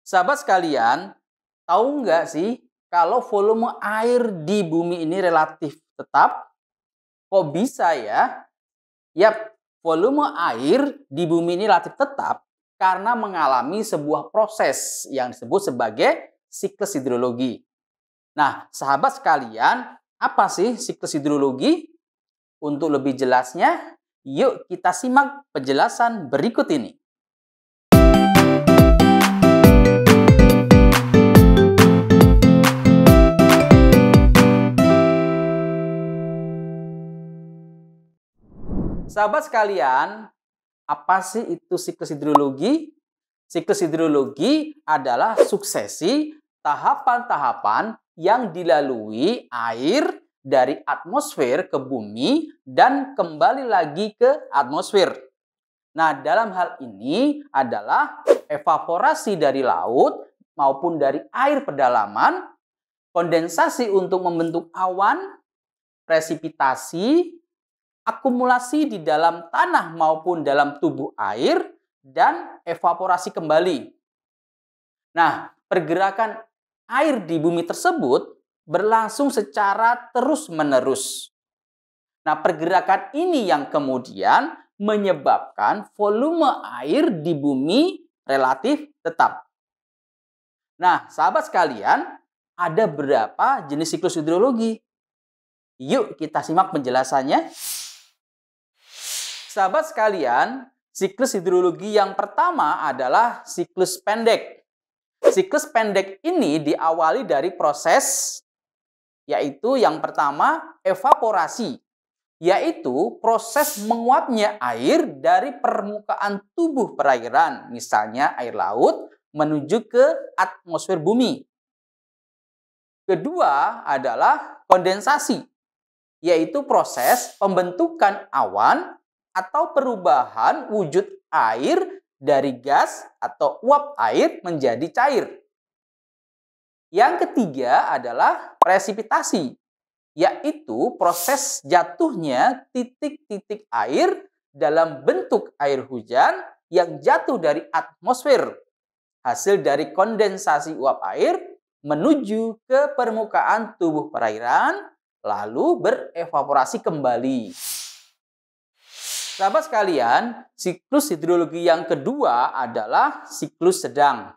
Sahabat sekalian, tahu nggak sih kalau volume air di bumi ini relatif tetap? Kok bisa ya? Yap, volume air di bumi ini relatif tetap karena mengalami sebuah proses yang disebut sebagai siklus hidrologi. Nah, sahabat sekalian, apa sih siklus hidrologi? Untuk lebih jelasnya, yuk kita simak penjelasan berikut ini. Sahabat sekalian, apa sih itu siklus hidrologi? Siklus hidrologi adalah suksesi tahapan-tahapan yang dilalui air dari atmosfer ke bumi dan kembali lagi ke atmosfer. Nah, dalam hal ini adalah evaporasi dari laut maupun dari air pedalaman, kondensasi untuk membentuk awan, presipitasi, akumulasi di dalam tanah maupun dalam tubuh air, dan evaporasi kembali. Nah, pergerakan air di bumi tersebut berlangsung secara terus-menerus. Nah, pergerakan ini yang kemudian menyebabkan volume air di bumi relatif tetap. Nah, sahabat sekalian, ada berapa jenis siklus hidrologi? Yuk kita simak penjelasannya. Sahabat sekalian, siklus hidrologi yang pertama adalah siklus pendek. Siklus pendek ini diawali dari proses, yaitu yang pertama evaporasi, yaitu proses menguapnya air dari permukaan tubuh perairan, misalnya air laut, menuju ke atmosfer bumi. Kedua adalah kondensasi, yaitu proses pembentukan awan atau perubahan wujud air dari gas atau uap air menjadi cair. Yang ketiga adalah presipitasi, yaitu proses jatuhnya titik-titik air dalam bentuk air hujan yang jatuh dari atmosfer, hasil dari kondensasi uap air menuju ke permukaan tubuh perairan, lalu berevaporasi kembali. Sahabat sekalian, siklus hidrologi yang kedua adalah siklus sedang.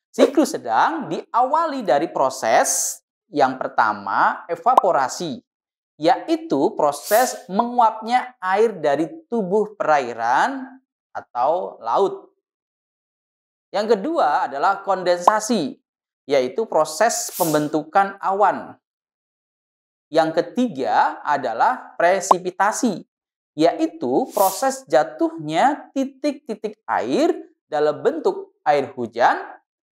Siklus sedang diawali dari proses yang pertama evaporasi, yaitu proses menguapnya air dari tubuh perairan atau laut. Yang kedua adalah kondensasi, yaitu proses pembentukan awan. Yang ketiga adalah presipitasi, yaitu proses jatuhnya titik-titik air dalam bentuk air hujan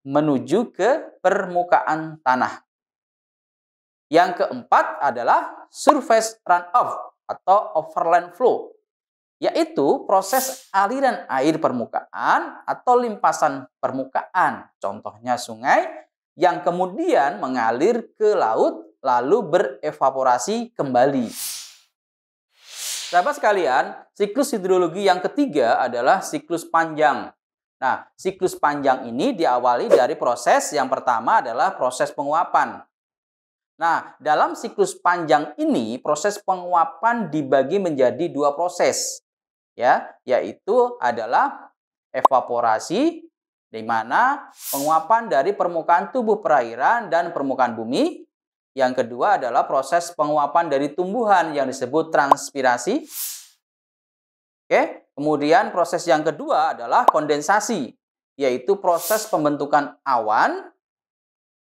menuju ke permukaan tanah. Yang keempat adalah surface runoff atau overland flow, yaitu proses aliran air permukaan atau limpasan permukaan, contohnya sungai, yang kemudian mengalir ke laut lalu berevaporasi kembali. Sahabat sekalian, siklus hidrologi yang ketiga adalah siklus panjang. Nah, siklus panjang ini diawali dari proses yang pertama adalah proses penguapan. Nah, dalam siklus panjang ini, proses penguapan dibagi menjadi dua proses, ya, yaitu adalah evaporasi, di mana penguapan dari permukaan tubuh perairan dan permukaan bumi. Yang kedua adalah proses penguapan dari tumbuhan yang disebut transpirasi. Oke, kemudian proses yang kedua adalah kondensasi, yaitu proses pembentukan awan,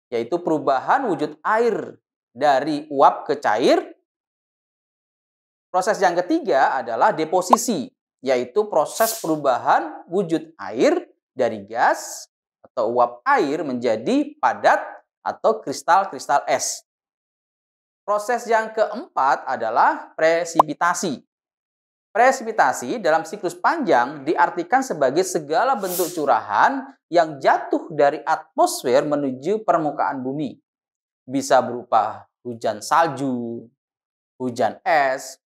yaitu perubahan wujud air dari uap ke cair. Proses yang ketiga adalah deposisi, yaitu proses perubahan wujud air dari gas atau uap air menjadi padat atau kristal-kristal es. Proses yang keempat adalah presipitasi. Presipitasi dalam siklus panjang diartikan sebagai segala bentuk curahan yang jatuh dari atmosfer menuju permukaan bumi. Bisa berupa hujan salju, hujan es,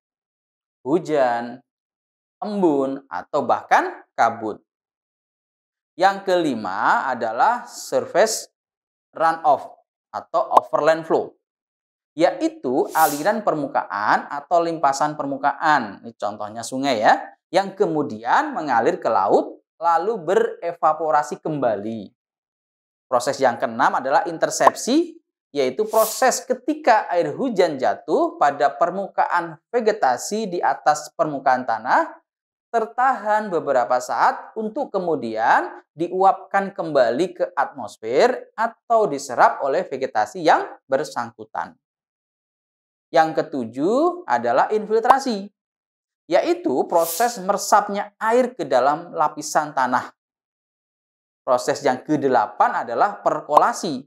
hujan, embun, atau bahkan kabut. Yang kelima adalah surface runoff atau overland flow, yaitu aliran permukaan atau limpasan permukaan. Ini contohnya sungai ya, yang kemudian mengalir ke laut lalu berevaporasi kembali. Proses yang keenam adalah intersepsi, yaitu proses ketika air hujan jatuh pada permukaan vegetasi di atas permukaan tanah, tertahan beberapa saat untuk kemudian diuapkan kembali ke atmosfer atau diserap oleh vegetasi yang bersangkutan. Yang ketujuh adalah infiltrasi, yaitu proses meresapnya air ke dalam lapisan tanah. Proses yang kedelapan adalah perkolasi,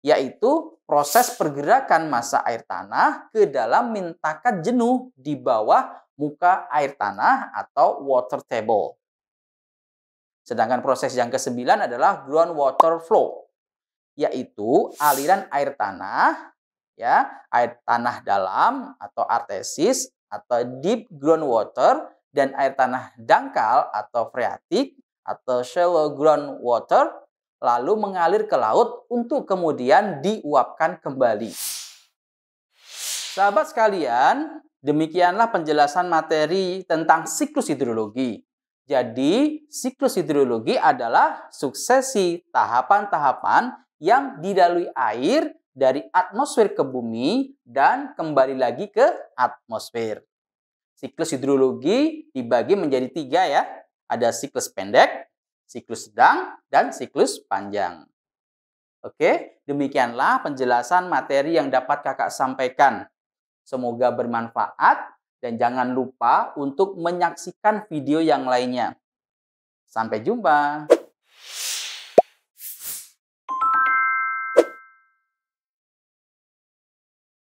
yaitu proses pergerakan massa air tanah ke dalam mintakat jenuh di bawah muka air tanah atau water table. Sedangkan proses yang kesembilan adalah groundwater flow, yaitu aliran air tanah, ya, air tanah dalam atau artesis atau deep groundwater dan air tanah dangkal atau phreatic atau shallow groundwater lalu mengalir ke laut untuk kemudian diuapkan kembali. Sahabat sekalian, demikianlah penjelasan materi tentang siklus hidrologi. Jadi, siklus hidrologi adalah suksesi tahapan-tahapan yang dilalui air dari atmosfer ke bumi dan kembali lagi ke atmosfer. Siklus hidrologi dibagi menjadi 3 ya. Ada siklus pendek, siklus sedang, dan siklus panjang. Oke, demikianlah penjelasan materi yang dapat kakak sampaikan. Semoga bermanfaat dan jangan lupa untuk menyaksikan video yang lainnya. Sampai jumpa.